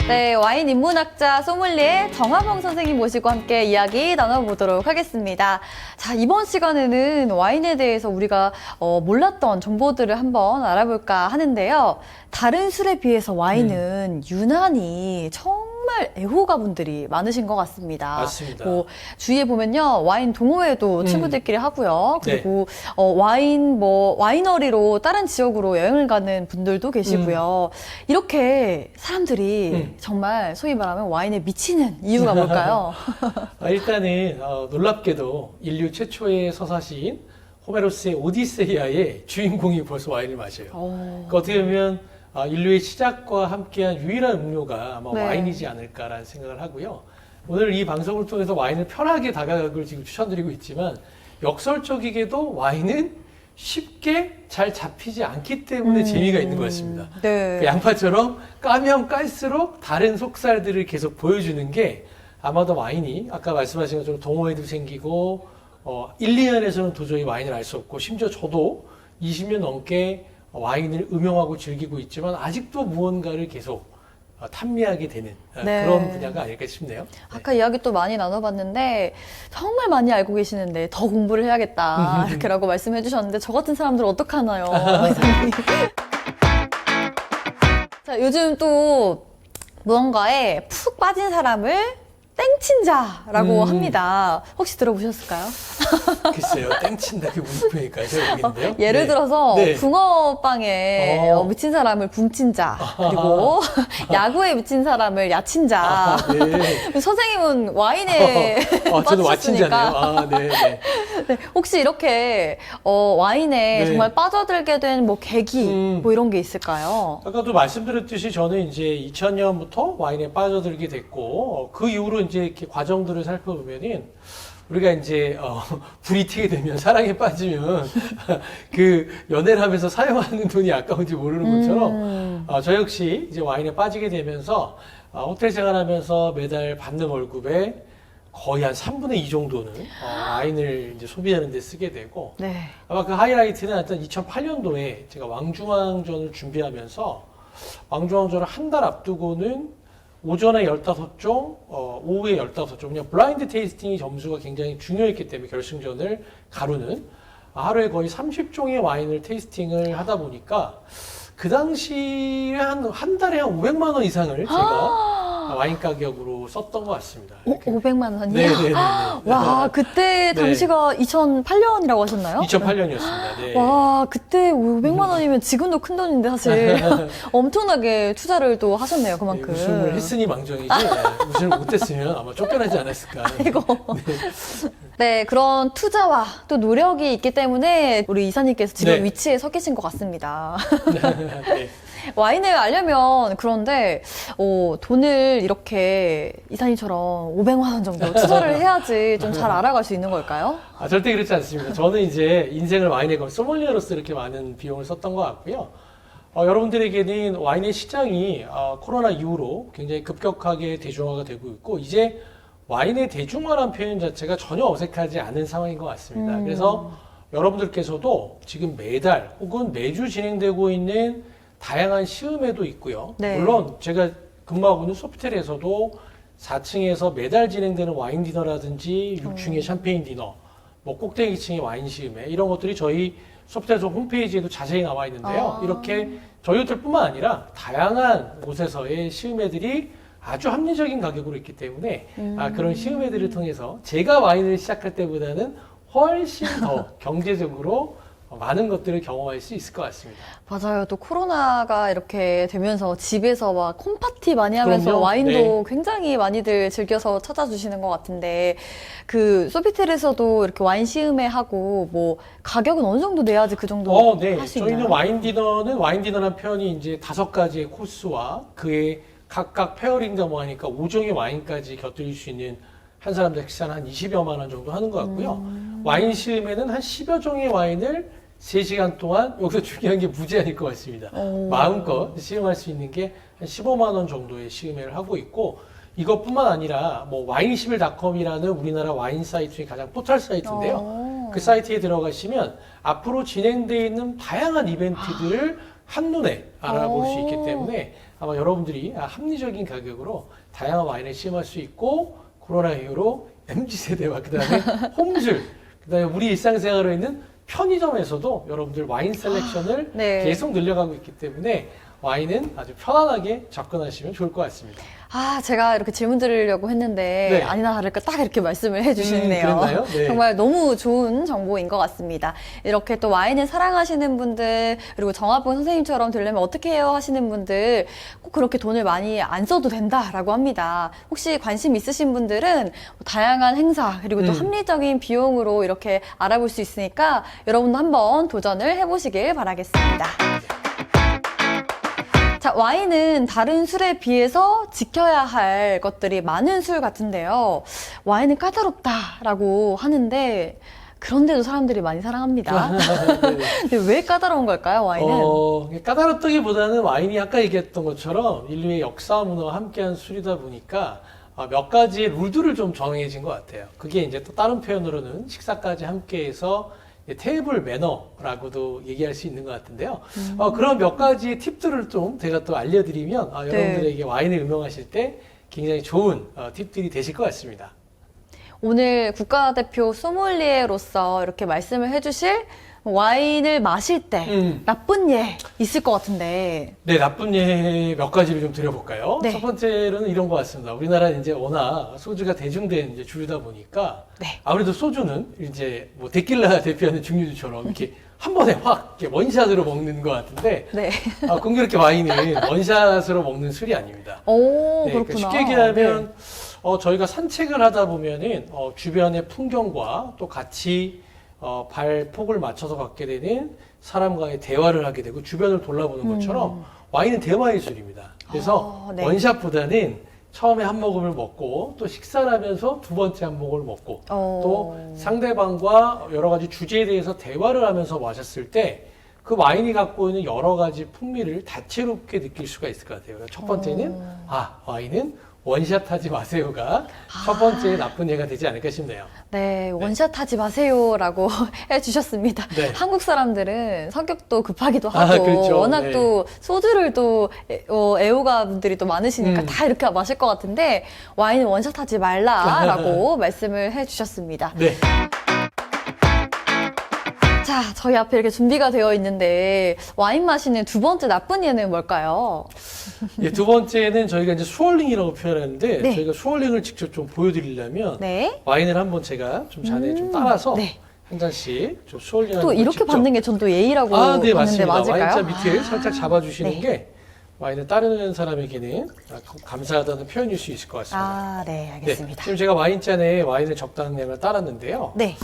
네, 와인 인문학자 소믈리에 정하봉 선생님 모시고 함께 이야기 나눠보도록 하겠습니다. 자, 이번 시간에는 와인에 대해서 우리가 몰랐던 정보들을 한번 알아볼까 하는데요. 다른 술에 비해서 와인은 유난히 정말 애호가분들이 많으신 것 같습니다. 맞습니다. 주위에 보면요, 와인 동호회도 친구들끼리 하고요. 그리고 와이너리로 다른 지역으로 여행을 가는 분들도 계시고요. 이렇게 사람들이 정말 소위 말하면 와인에 미치는 이유가 뭘까요? 일단은 놀랍게도 인류 최초의 서사시인 호메로스의 오디세이아의 주인공이 벌써 와인을 마셔요. 그러니까 어떻게 보면 인류의 시작과 함께한 유일한 음료가 아마 네. 와인이지 않을까라는 생각을 하고요. 오늘 이 방송을 통해서 와인을 편하게 다가가기를 지금 추천드리고 있지만 역설적이게도 와인은 쉽게 잘 잡히지 않기 때문에 재미가 있는 것 같습니다. 네. 그 양파처럼 까면 깔수록 다른 속살들을 계속 보여주는 게 아마도 와인이 아까 말씀하신 것처럼 동호회도 생기고 1, 2년에서는 도저히 와인을 알 수 없고 심지어 저도 20년 넘게 와인을 음용하고 즐기고 있지만 아직도 무언가를 계속 탐미하게 되는 네. 그런 분야가 아닐까 싶네요. 아까 이야기 또 많이 나눠봤는데 정말 많이 알고 계시는데 더 공부를 해야겠다 이렇게라고 말씀해 주셨는데 저 같은 사람들 어떡하나요? 자, 요즘 또 무언가에 푹 빠진 사람을 땡친자라고 합니다. 혹시 들어보셨을까요? 글쎄요, 땡친다 그게 무슨 표현일까요? 잘 모르겠는데요. 예를 네. 들어서 네. 붕어빵에 미친 사람을 붕친자, 그리고 야구에 미친 사람을 야친자. 네. 선생님은 와인에 저는 와친자네요. 빠지셨으니까 네. 네, 혹시 이렇게 와인에 네. 정말 빠져들게 된 뭐 계기 뭐 이런 게 있을까요? 아까도 말씀드렸듯이 저는 이제 2000년부터 와인에 빠져들게 됐고 그 이후로 이제 이렇게 과정들을 살펴보면은 우리가 이제 불이 튀게 되면 사랑에 빠지면 그 연애를 하면서 사용하는 돈이 아까운지 모르는 것처럼 저 역시 이제 와인에 빠지게 되면서 호텔 생활하면서 매달 받는 월급에 거의 한 3분의 2 정도는 와인을 이제 소비하는 데 쓰게 되고 네. 아마 그 하이라이트는 하여튼 2008년도에 제가 왕중왕전을 준비하면서 왕중왕전을 한 달 앞두고는 오전에 15종, 오후에 15종, 그냥 블라인드 테이스팅이 점수가 굉장히 중요했기 때문에 결승전을 가루는 하루에 거의 30종의 와인을 테이스팅을 하다 보니까 그 당시에 한 달에 한 500만 원 이상을 제가 와인 가격으로 썼던 것 같습니다. 500만 원이요? 네네네. 와, 그때 네. 당시가 2008년이라고 하셨나요? 2008년이었습니다. 네. 와, 그때 500만 원이면 지금도 큰 돈인데 사실 엄청나게 투자를 또 하셨네요, 그만큼. 우승을 했으니 망정이지 우승을 못했으면 아마 쫓겨나지 않았을까. 이거. 네, 그런 투자와 또 노력이 있기 때문에 우리 이사님께서 지금 네. 위치에 서 계신 것 같습니다. 네. 와인을 알려면 그런데 돈을 이렇게 이사님처럼 500만 원 정도 투자를 해야지 좀 잘 알아갈 수 있는 걸까요? 절대 그렇지 않습니다. 저는 이제 인생을 와인에 건 소믈리에로서 이렇게 많은 비용을 썼던 것 같고요. 여러분들에게는 와인의 시장이 코로나 이후로 굉장히 급격하게 대중화가 되고 있고 이제 와인의 대중화란 표현 자체가 전혀 어색하지 않은 상황인 것 같습니다. 그래서 여러분들께서도 지금 매달 혹은 매주 진행되고 있는 다양한 시음회도 있고요. 네. 물론 제가 근무하고 있는 소피텔에서도 4층에서 매달 진행되는 와인 디너라든지 6층의 샴페인 디너, 뭐 꼭대기층의 와인 시음회 이런 것들이 저희 소피텔에서 홈페이지에도 자세히 나와 있는데요. 이렇게 저희 호텔뿐만 아니라 다양한 곳에서의 시음회들이 아주 합리적인 가격으로 있기 때문에 그런 시음회들을 통해서 제가 와인을 시작할 때보다는 훨씬 더 경제적으로 많은 것들을 경험할 수 있을 것 같습니다. 맞아요. 또 코로나가 이렇게 되면서 집에서 막 홈파티 많이 하면서 그럼요. 와인도 네. 굉장히 많이들 즐겨서 찾아주시는 것 같은데 그 소피텔에서도 이렇게 와인 시음회 하고 뭐 가격은 어느 정도 내야지 그 정도 네. 할 수 저희는 있나요? 와인 디너라는 표현이 이제 5가지의 코스와 그의 각각 페어링과 뭐 하니까 5종의 와인까지 곁들일 수 있는 한 사람당 식사는 한 20여만 원 정도 하는 것 같고요. 와인 시음에는 한 10여 종의 와인을 3시간 동안 여기서 중요한 게 무제한일 것 같습니다. 마음껏 시음할 수 있는 게 한 15만 원 정도의 시음회를 하고 있고 이것뿐만 아니라 뭐 와인11.com이라는 우리나라 와인 사이트 중에 가장 포털 사이트인데요. 그 사이트에 들어가시면 앞으로 진행되어 있는 다양한 이벤트들을 한눈에 알아볼 수 있기 때문에 아마 여러분들이 합리적인 가격으로 다양한 와인을 시음할 수 있고 코로나 이후로 MZ세대와 그다음에 홈술, 그다음에 우리 일상생활에 있는 편의점에서도 여러분들 와인 셀렉션을 네. 계속 늘려가고 있기 때문에 와인은 아주 편안하게 접근하시면 좋을 것 같습니다. 제가 이렇게 질문 드리려고 했는데 네. 아니나 다를까 딱 이렇게 말씀을 해주시네요. 그랬나요? 네. 정말 너무 좋은 정보인 것 같습니다. 이렇게 또 와인을 사랑하시는 분들 그리고 정화봉 선생님처럼 되려면 어떻게 해요 하시는 분들 꼭 그렇게 돈을 많이 안 써도 된다라고 합니다. 혹시 관심 있으신 분들은 다양한 행사 그리고 또 합리적인 비용으로 이렇게 알아볼 수 있으니까 여러분도 한번 도전을 해보시길 바라겠습니다. 자, 와인은 다른 술에 비해서 지켜야 할 것들이 많은 술 같은데요. 와인은 까다롭다라고 하는데 그런데도 사람들이 많이 사랑합니다. 네. 근데 왜 까다로운 걸까요, 와인은? 까다롭다기보다는 와인이 아까 얘기했던 것처럼 인류의 역사와 문화와 함께한 술이다 보니까 몇 가지 룰들을 좀 정해진 것 같아요. 그게 이제 또 다른 표현으로는 식사까지 함께해서 테이블 매너라고도 얘기할 수 있는 것 같은데요. 그런 몇 가지 팁들을 좀 제가 또 알려드리면 여러분들에게 와인을 음용하실 때 굉장히 좋은 팁들이 되실 것 같습니다. 오늘 국가대표 소믈리에로서 이렇게 말씀을 해주실 와인을 마실 때 나쁜 예 있을 것 같은데. 네, 나쁜 예 몇 가지를 좀 드려볼까요? 네. 첫 번째로는 이런 것 같습니다. 우리나라는 이제 워낙 소주가 대중된 이제 주류다 보니까 네. 아무래도 소주는 이제 뭐 데킬라 대표하는 증류주처럼 이렇게 한 번에 확 이렇게 원샷으로 먹는 것 같은데 네. 공교롭게 와인은 원샷으로 먹는 술이 아닙니다. 오, 네, 그렇구나. 쉽게 얘기하면 저희가 산책을 하다 보면은 주변의 풍경과 또 같이 발폭을 맞춰서 갖게 되는 사람과의 대화를 하게 되고 주변을 돌아보는 것처럼 와인은 대화의 술입니다. 그래서 네. 원샷보다는 처음에 한 모금을 먹고 또 식사를 하면서 두 번째 한 모금을 먹고 또 상대방과 여러 가지 주제에 대해서 대화를 하면서 마셨을 때 그 와인이 갖고 있는 여러 가지 풍미를 다채롭게 느낄 수가 있을 것 같아요. 첫 번째는 와인은 원샷 하지 마세요가 첫 번째 나쁜 예가 되지 않을까 싶네요. 네, 원샷 하지 마세요라고 해주셨습니다. 네. 한국 사람들은 성격도 급하기도 하고, 그렇죠. 워낙 네. 또 소주를 또 애호가 분들이 또 많으시니까 다 이렇게 마실 것 같은데, 와인은 원샷 하지 말라라고 말씀을 해주셨습니다. 네. 자, 저희 앞에 이렇게 준비가 되어 있는데, 와인 마시는 두 번째 나쁜 예는 뭘까요? 예, 두 번째는 저희가 이제 수월링이라고 표현하는데 네. 저희가 수월링을 직접 좀 보여드리려면 네. 와인을 한번 제가 좀 잔에 좀 따라서 네. 한 잔씩 좀 수월링하는 또 걸 이렇게 직접. 받는 게 전 또 예의라고 네, 봤는데 맞습니다. 맞을까요? 와인잔 밑을 살짝 잡아주시는 네. 게 와인을 따르는 사람에게는 감사하다는 표현일 수 있을 것 같습니다. 네, 알겠습니다. 지금 제가 와인잔에 와인을 적당한 양을 따랐는데요. 네.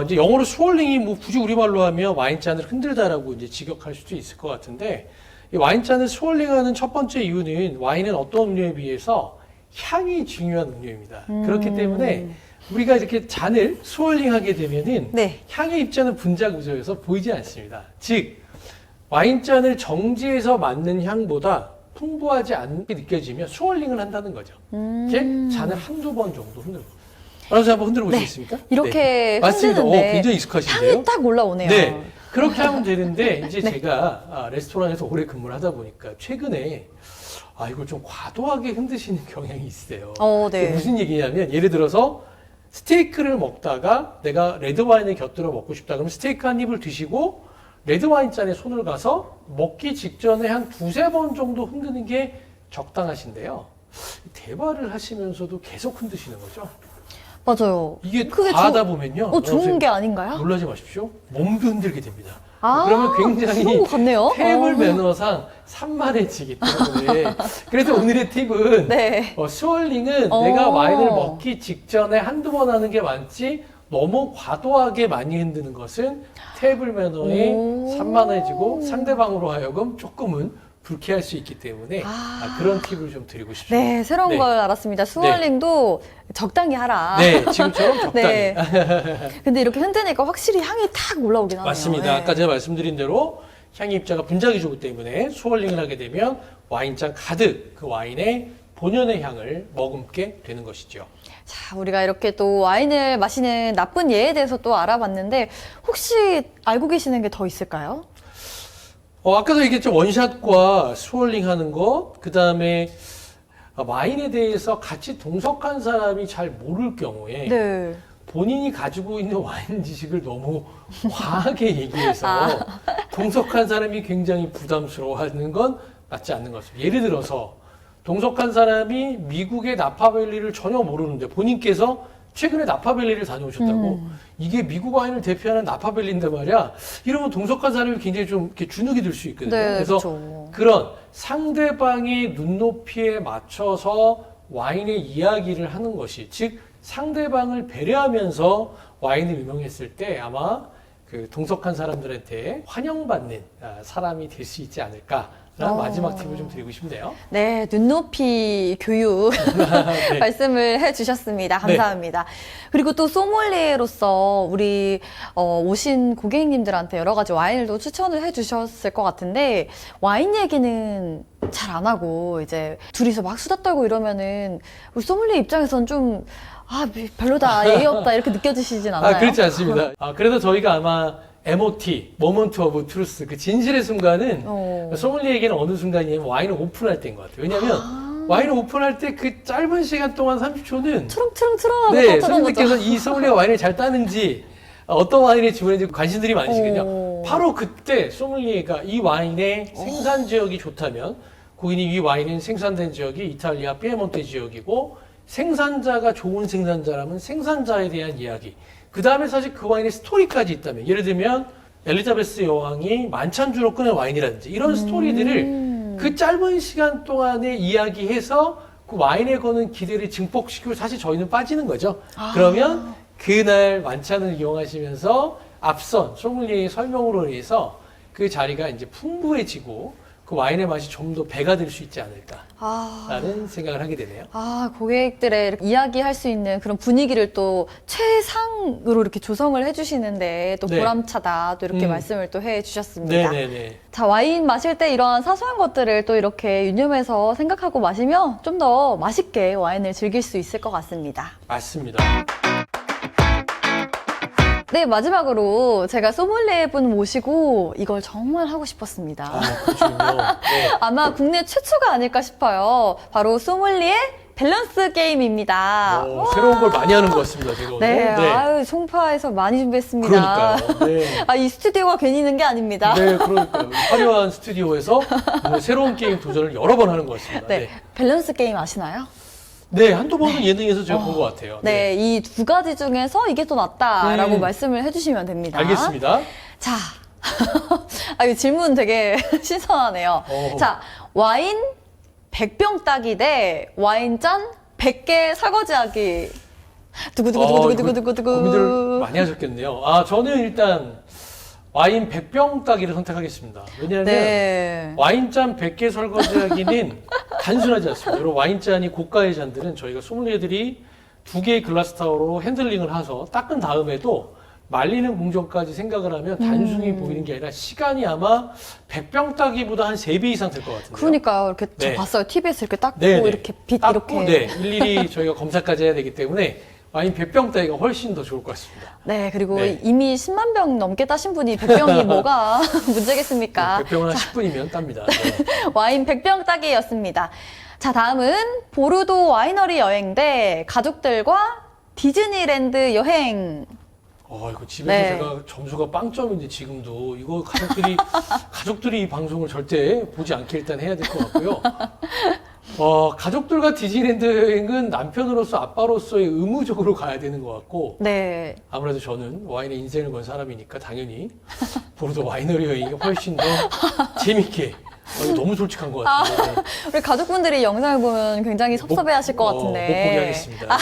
이제 영어로 스월링이 뭐 굳이 우리말로 하면 와인잔을 흔들다라고 이제 직역할 수도 있을 것 같은데 이 와인잔을 스월링하는 첫 번째 이유는 와인은 어떤 음료에 비해서 향이 중요한 음료입니다. 그렇기 때문에 우리가 이렇게 잔을 스월링하게 되면은 네. 향의 입자는 분자 구조여서 보이지 않습니다. 즉 와인잔을 정지해서 맡는 향보다 풍부하지 않게 느껴지면 스월링을 한다는 거죠. 이렇게 잔을 한두 번 정도 흔들고. 알아서 한번 흔들어 보시겠습니까? 이렇게 네. 맞습니다. 흔드는데 굉장히 익숙하신데요. 향이 딱 올라오네요. 네. 그렇게 하면 되는데 이제 네. 제가 레스토랑에서 오래 근무를 하다 보니까 최근에 이걸 좀 과도하게 흔드시는 경향이 있어요. 네. 무슨 얘기냐면 예를 들어서 스테이크를 먹다가 내가 레드와인을 곁들여 먹고 싶다 그러면 스테이크 한 입을 드시고 레드와인 잔에 손을 가서 먹기 직전에 한 두세 번 정도 흔드는 게 적당하신데요. 대화를 하시면서도 계속 흔드시는 거죠. 맞아요. 이게 그게 과하다 보면요. 좋은 게 아닌가요? 놀라지 마십시오. 몸도 흔들게 됩니다. 아, 그러면 굉장히 그런 것 같네요. 테이블 매너상 산만해지기 때문에 그래서 오늘의 팁은 네. 스월링은 내가 와인을 먹기 직전에 한두 번 하는 게 많지 너무 과도하게 많이 흔드는 것은 테이블 매너에 산만해지고 상대방으로 하여금 조금은 불쾌할 수 있기 때문에 그런 팁을 좀 드리고 싶습니다. 네, 새로운 네. 걸 알았습니다. 스월링도 적당히 하라. 네, 지금처럼 적당히. 네. 근데 이렇게 흔드니까 확실히 향이 탁 올라오긴 하네요. 맞습니다. 네. 아까 제가 말씀드린 대로 향의 입자가 분자기 주기 때문에 스월링을 하게 되면 와인잔 가득 그 와인의 본연의 향을 머금게 되는 것이죠. 자, 우리가 이렇게 또 와인을 마시는 나쁜 예에 대해서 또 알아봤는데 혹시 알고 계시는 게 더 있을까요? 아까도 얘기했죠. 원샷과 스월링 하는 것, 그 다음에 와인에 대해서 같이 동석한 사람이 잘 모를 경우에 네. 본인이 가지고 있는 와인 지식을 너무 과하게 얘기해서 동석한 사람이 굉장히 부담스러워하는 건 맞지 않는 것 같습니다. 예를 들어서 동석한 사람이 미국의 나파밸리를 전혀 모르는데 본인께서 최근에 나파밸리를 다녀오셨다고 이게 미국 와인을 대표하는 나파밸리인데 말이야. 이러면 동석한 사람이 굉장히 좀 이렇게 주눅이 들 수 있거든요. 네, 그래서 그렇죠. 그런 상대방의 눈높이에 맞춰서 와인의 이야기를 하는 것이, 즉 상대방을 배려하면서 와인을 유명했을 때 아마 그 동석한 사람들한테 환영받는 사람이 될 수 있지 않을까라는 마지막 팁을 좀 드리고 싶네요. 네, 눈높이 교육 네. 말씀을 해주셨습니다. 감사합니다. 그리고 또 소믈리에로서 우리 오신 고객님들한테 여러 가지 와인을 또 추천을 해주셨을 것 같은데 와인 얘기는 잘 안 하고 이제 둘이서 막 수다 떨고 이러면은 우리 소믈리에 입장에서는 좀 별로다, 예의 없다 이렇게 느껴지시진 않아요? 그렇지 않습니다. 그래서 저희가 아마 MOT, 모먼트 오브 트루스, 그 진실의 순간은 소믈리에에게는 어느 순간이냐면 와인을 오픈할 때인 것 같아요. 왜냐하면 와인을 오픈할 때 그 짧은 시간 동안 30초는 트렁트렁트렁 네, 선생님께서 이 소믈리에가 와인을 잘 따는지 어떤 와인을 지원했는지 관심들이 많으시거든요. 바로 그때 소믈리에가 이 와인의 생산 지역이 좋다면 고객님 이 와인은 생산된 지역이 이탈리아 피에몬테 지역이고 생산자가 좋은 생산자라면 생산자에 대한 이야기, 그 다음에 사실 그 와인의 스토리까지 있다면, 예를 들면 엘리자베스 여왕이 만찬주로 끓는 와인이라든지 이런 스토리들을 그 짧은 시간 동안에 이야기해서 그 와인에 거는 기대를 증폭시키고 사실 저희는 빠지는 거죠. 그러면 그날 만찬을 이용하시면서 앞선 소믈리에의 설명으로 인해서 그 자리가 이제 풍부해지고 그 와인의 맛이 좀 더 배가 될 수 있지 않을까라는 생각을 하게 되네요. 고객들의 이야기할 수 있는 그런 분위기를 또 최상으로 이렇게 조성을 해주시는데 또 네. 보람차다 또 이렇게 말씀을 또 해주셨습니다. 네네네. 자, 와인 마실 때 이러한 사소한 것들을 또 이렇게 유념해서 생각하고 마시면 좀 더 맛있게 와인을 즐길 수 있을 것 같습니다. 맞습니다. 네, 마지막으로 제가 소믈리에 분 모시고 이걸 정말 하고 싶었습니다. 그렇군요. 네. 아마 국내 최초가 아닐까 싶어요. 바로 소믈리에 밸런스 게임입니다. 새로운 걸 많이 하는 것 같습니다, 제가 오늘. 네, 송파에서 많이 준비했습니다. 그러니까요. 네. 이 스튜디오가 괜히 있는 게 아닙니다. 네, 그러니까요. 화려한 스튜디오에서 오늘 새로운 게임 도전을 여러 번 하는 것 같습니다. 네, 밸런스 게임 아시나요? 네, 한두 번은 예능에서 제가 본 것 같아요. 네, 이 두 가지 중에서 이게 더 낫다라고 말씀을 해주시면 됩니다. 알겠습니다. 자, 이 질문 되게 신선하네요. 자, 와인 100병 따기 대 와인 잔 100개 설거지하기. 두구두구두구두구두구두구. 고민들 많이 하셨겠네요. 저는 일단 와인 100병 따기를 선택하겠습니다. 왜냐하면 네. 와인잔 100개 설거지하기는 단순하지 않습니다. 여러분 와인잔이 고가의 잔들은 저희가 소믈리에들이 2개의 글라스 타워로 핸들링을 해서 닦은 다음에도 말리는 공정까지 생각을 하면 단순히 보이는 게 아니라 시간이 아마 100병 따기보다 한 3배 이상 될 것 같은데요. 그러니까요. 이렇게 저 네. 봤어요. TV에서 이렇게 닦고 네, 네. 이렇게 빛 닦고, 이렇게. 네, 일일이 저희가 검사까지 해야 되기 때문에 와인 100병 따기가 훨씬 더 좋을 것 같습니다. 네, 그리고 네. 이미 10만 병 넘게 따신 분이 100병이 뭐가 문제겠습니까? 100병은 한 10분이면 tab니다. 네. 와인 100병 따기였습니다. 자, 다음은 보르도 와이너리 여행 대 가족들과 디즈니랜드 여행. 이거 집에서 네. 제가 점수가 빵점인데 지금도 이거 가족들이 이 방송을 절대 보지 않게 일단 해야 될 것 같고요. 가족들과 디즈니랜드 여행은 남편으로서 아빠로서의 의무적으로 가야 되는 것 같고, 네. 아무래도 저는 와인에 인생을 건 사람이니까 당연히 보르도 와이너리 여행이 훨씬 더 재밌게. 이거 너무 솔직한 것 같은데. 우리 가족분들이 영상을 보면 굉장히 섭섭해 하실 것 같은데. 못 보게 하겠습니다.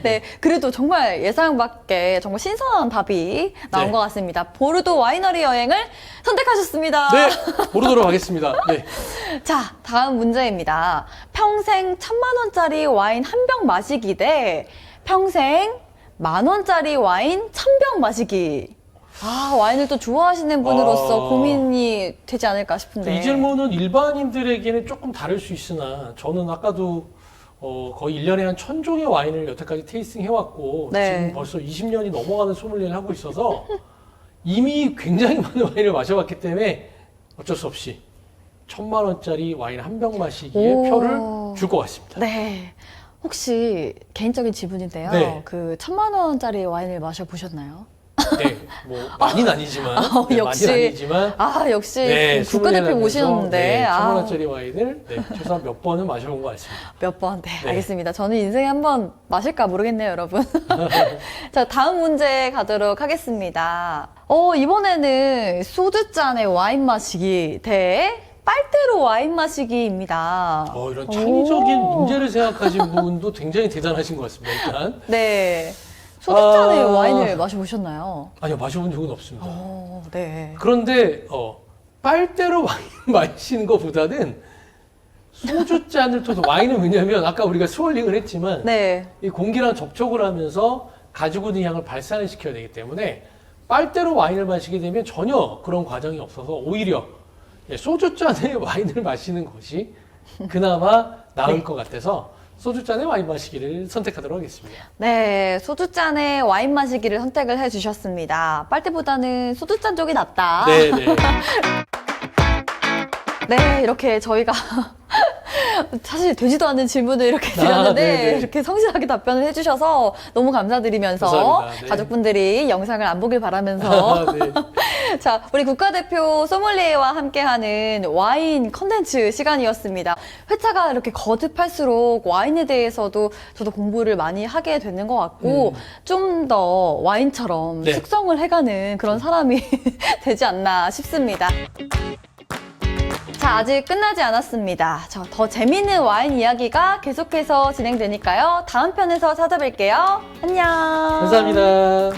네. 그래도 정말 예상 밖에 정말 신선한 답이 나온 네. 것 같습니다. 보르도 와이너리 여행을 선택하셨습니다. 네, 보르도록 하겠습니다. 네. 자, 다음 문제입니다. 평생 1,000만 원짜리 와인 한 병 마시기 대 평생 10,000원짜리 와인 1,000병 마시기. 와인을 또 좋아하시는 분으로서 고민이 되지 않을까 싶은데. 이 질문은 일반인들에게는 조금 다를 수 있으나 저는 아까도 거의 1년에 한 1,000종의 와인을 여태까지 테이스팅 해왔고 네. 지금 벌써 20년이 넘어가는 소믈리에를 하고 있어서 이미 굉장히 많은 와인을 마셔봤기 때문에 어쩔 수 없이 1,000만 원짜리 와인 한 병 마시기에 오. 표를 줄 것 같습니다. 네. 혹시 개인적인 질문인데요. 네. 그 1,000만 원짜리 와인을 마셔보셨나요? 네, 뭐 많이는 아니지만, 네, 역시. 많이는 아니지만, 아, 역시 네, 그 국가대표 소문이 모시는데. 네, 아, 1,000만 원짜리 와인을 네, 최소한 몇 번은 마셔본 것 같습니다. 몇 번? 네, 네. 알겠습니다. 저는 인생에 한 번 마실까 모르겠네요, 여러분. 자, 다음 문제 가도록 하겠습니다. 이번에는 소주잔에 와인 마시기 대 빨대로 와인 마시기입니다. 이런 창의적인 오. 문제를 생각하신 분도 굉장히 대단하신 것 같습니다. 일단 네. 소주잔에 아. 와인을 마셔보셨나요? 아니요, 마셔본 적은 없습니다. 네. 그런데 빨대로 와인 마시는 것보다는 소주잔을 통해서 와인은 왜냐면 아까 우리가 스월링을 했지만 네. 이 공기랑 접촉을 하면서 가지고 있는 향을 발산을 시켜야 되기 때문에 빨대로 와인을 마시게 되면 전혀 그런 과정이 없어서 오히려 소주잔에 와인을 마시는 것이 그나마 나을 네. 것 같아서 소주잔에 와인 마시기를 선택하도록 하겠습니다. 네, 소주잔에 와인 마시기를 선택을 해주셨습니다. 빨대보다는 소주잔 쪽이 낫다. 네, 네. 네, 이렇게 저희가 사실 되지도 않는 질문을 이렇게 드렸는데 네네. 이렇게 성실하게 답변을 해주셔서 너무 감사드리면서 감사합니다. 네. 가족분들이 영상을 안 보길 바라면서 네. 자, 우리 국가대표 소믈리에와 함께하는 와인 컨텐츠 시간이었습니다. 회차가 이렇게 거듭할수록 와인에 대해서도 저도 공부를 많이 하게 되는 것 같고 좀 더 와인처럼 네. 숙성을 해가는 그런 사람이 되지 않나 싶습니다. 자, 아직 끝나지 않았습니다. 더 재미있는 와인 이야기가 계속해서 진행되니까요. 다음 편에서 찾아뵐게요. 안녕. 감사합니다.